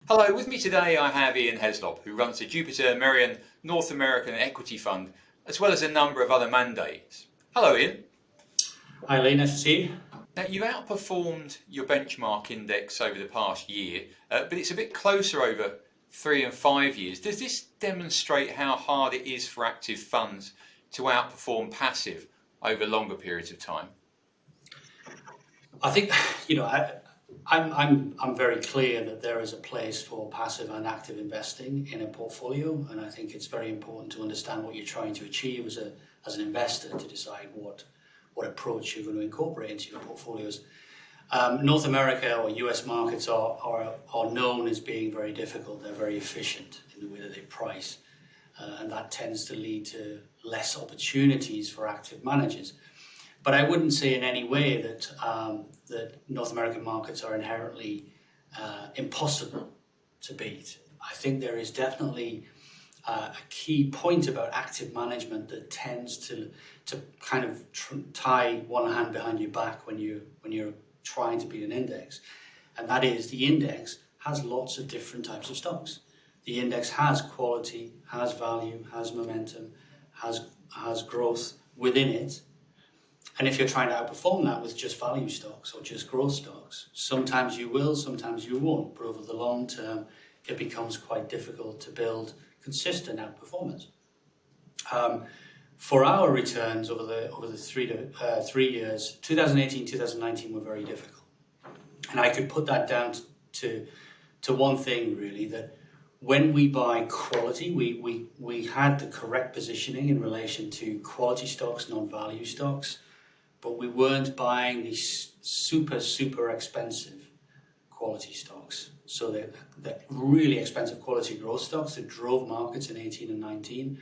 Hello, with me today I have Ian Heslop, who runs the Merian North American Equity Fund, as well as a number of other mandates. Hello, Ian. Hi Lee, nice to see you. Now, you've outperformed your benchmark index over the past year, but it's a bit closer over 3 and 5 years. Does this demonstrate how hard it is for active funds to outperform passive over longer periods of time? I think I'm very clear that there is a place for passive and active investing in a portfolio, and I think it's very important to understand what you're trying to achieve as an investor to decide what approach you're going to incorporate into your portfolios. North America or US markets are known as being very difficult. They're very efficient in the way that they price, and that tends to lead to less opportunities for active managers. But I wouldn't say in any way that North American markets are inherently impossible to beat. I think there is definitely a key point about active management that tends to kind of tie one hand behind your back when you're trying to beat an index, and that is the index has lots of different types of stocks. The index has quality, has value, has momentum, has growth within it. And if you're trying to outperform that with just value stocks or just growth stocks, sometimes you will, sometimes you won't. But over the long term, it becomes quite difficult to build consistent outperformance. For our returns over the 3 years, 2018, 2019 were very difficult. And I could put that down to one thing really, that when we buy quality, we had the correct positioning in relation to quality stocks, non-value stocks, but we weren't buying these super expensive quality stocks. So the really expensive quality growth stocks that drove markets in 18 and 19,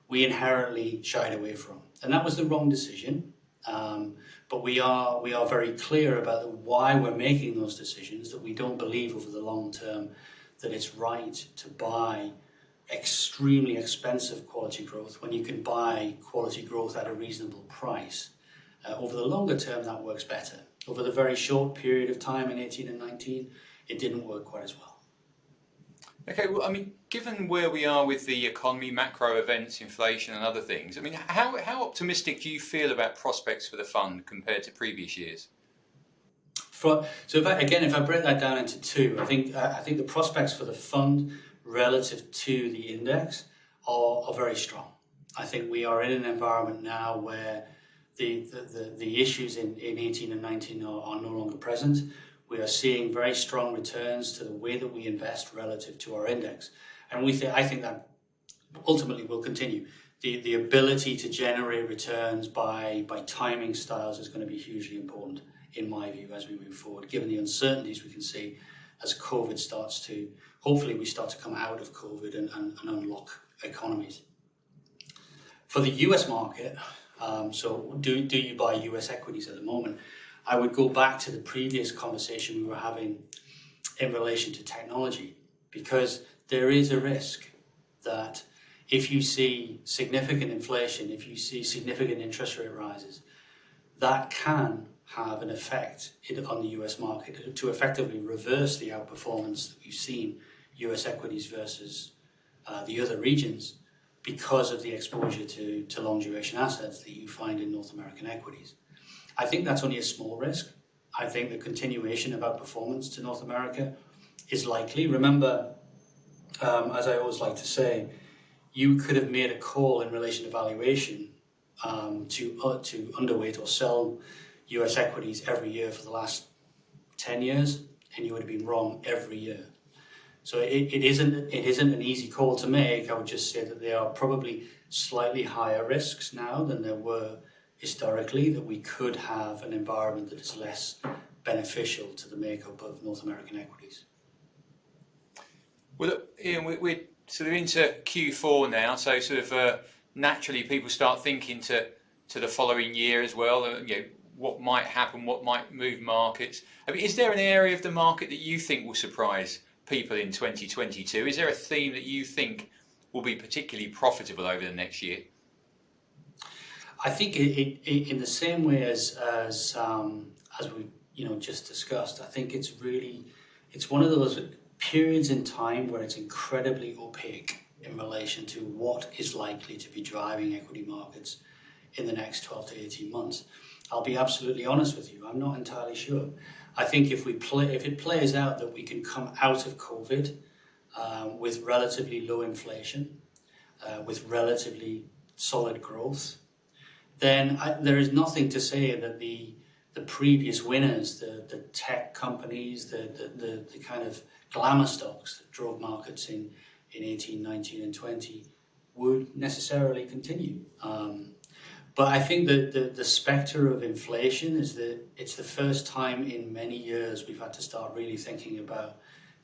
we inherently shied away from. And that was the wrong decision. But we are very clear about why we're making those decisions, that we don't believe over the long term that it's right to buy extremely expensive quality growth when you can buy quality growth at a reasonable price. Over the longer term, that works better. Over the very short period of time in 18 and 19, it didn't work quite as well. Okay, well, I mean, given where we are with the economy, macro events, inflation and other things, I mean, how optimistic do you feel about prospects for the fund compared to previous years? If I break that down into two, I think the prospects for the fund relative to the index are very strong. I think we are in an environment now where the issues in 18 and 19 are no longer present. We are seeing very strong returns to the way that we invest relative to our index. And I think that ultimately will continue. The ability to generate returns by timing styles is going to be hugely important, in my view, as we move forward, given the uncertainties we can see as COVID hopefully we start to come out of COVID and unlock economies. For the US market, so do you buy US equities at the moment? I would go back to the previous conversation we were having in relation to technology, because there is a risk that if you see significant inflation, if you see significant interest rate rises, that can have an effect on the US market to effectively reverse the outperformance that we've seen US equities versus the other regions, because of the exposure to long duration assets that you find in North American equities. I think that's only a small risk. I think the continuation of outperformance to North America is likely. Remember, as I always like to say, you could have made a call in relation to valuation to underweight or sell US equities every year for the last 10 years, and you would have been wrong every year. So it isn't an easy call to make. I would just say that there are probably slightly higher risks now than there were historically, that we could have an environment that is less beneficial to the makeup of North American equities. Well, look, Ian, we're sort of into Q4 now, so sort of naturally people start thinking to the following year as well. What might happen, what might move markets. I mean, is there an area of the market that you think will surprise people in 2022? Is there a theme that you think will be particularly profitable over the next year? I think in the same way as we just discussed, I think it's one of those periods in time where it's incredibly opaque in relation to what is likely to be driving equity markets in the next 12 to 18 months. I'll be absolutely honest with you, I'm not entirely sure. I think if it plays out that we can come out of COVID with relatively low inflation, with relatively solid growth, then there is nothing to say that the previous winners, the tech companies, the kind of glamour stocks that drove markets in 18, 19 and 20 would necessarily continue. But I think that the spectre of inflation is that it's the first time in many years we've had to start really thinking about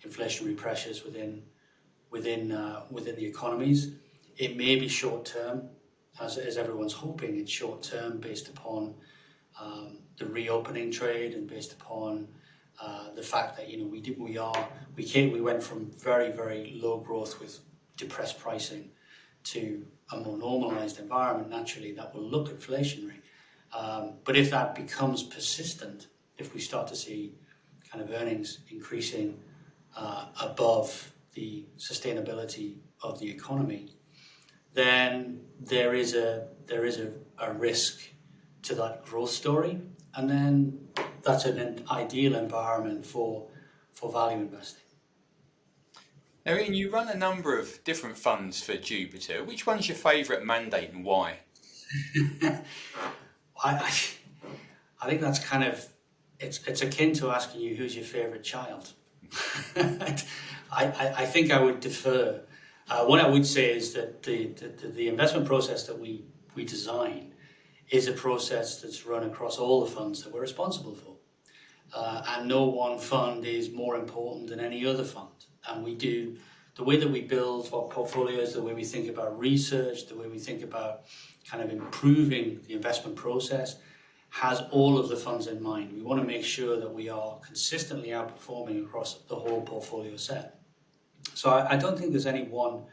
inflationary pressures within the economies. It may be short term, as everyone's hoping it's short term, based upon the reopening trade and based upon the fact that we went from very, very low growth with depressed pricing to a more normalized environment. Naturally, that will look inflationary. But if that becomes persistent, if we start to see kind of earnings increasing above the sustainability of the economy, then there is a risk to that growth story, and then that's an ideal environment for value investing. Now, Ian, you run a number of different funds for Jupiter. Which one's your favourite mandate and why? I think that's kind of it's akin to asking you who's your favourite child. I think I would defer. What I would say is that the investment process that we design is a process that's run across all the funds that we're responsible for. And no one fund is more important than any other fund. And we do, the way that we build our portfolios, the way we think about research, the way we think about kind of improving the investment process has all of the funds in mind. We want to make sure that we are consistently outperforming across the whole portfolio set. So I don't think there's any one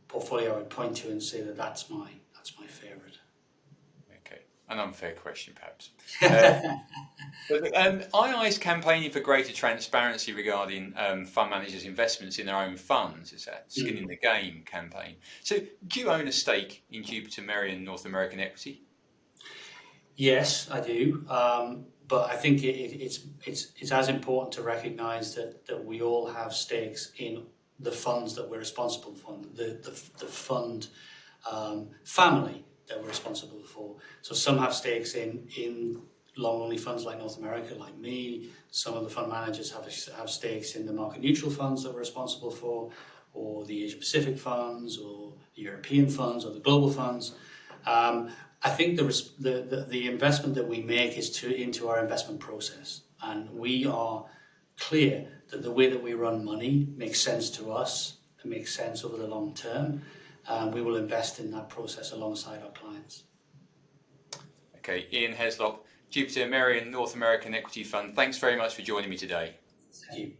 portfolio I would point to and say that's my favourite. Okay, an unfair question perhaps. II is campaigning for greater transparency regarding fund managers' investments in their own funds. It's that skin in the game campaign. So do you own a stake in Jupiter Merian North American Equity? Yes, I do. But I think it's as important to recognise that we all have stakes in the funds that we're responsible for, the fund family that we're responsible for. So some have stakes in long-only funds like North America, like me. Some of the fund managers have stakes in the market-neutral funds that we're responsible for, or the Asia-Pacific funds, or the European funds, or the global funds. I think the investment that we make is into our investment process, and we are clear that the way that we run money makes sense to us, it makes sense over the long term, and we will invest in that process alongside our clients. Okay, Ian Heslop, Jupiter Merian North American Equity Fund, thanks very much for joining me today. Thank you.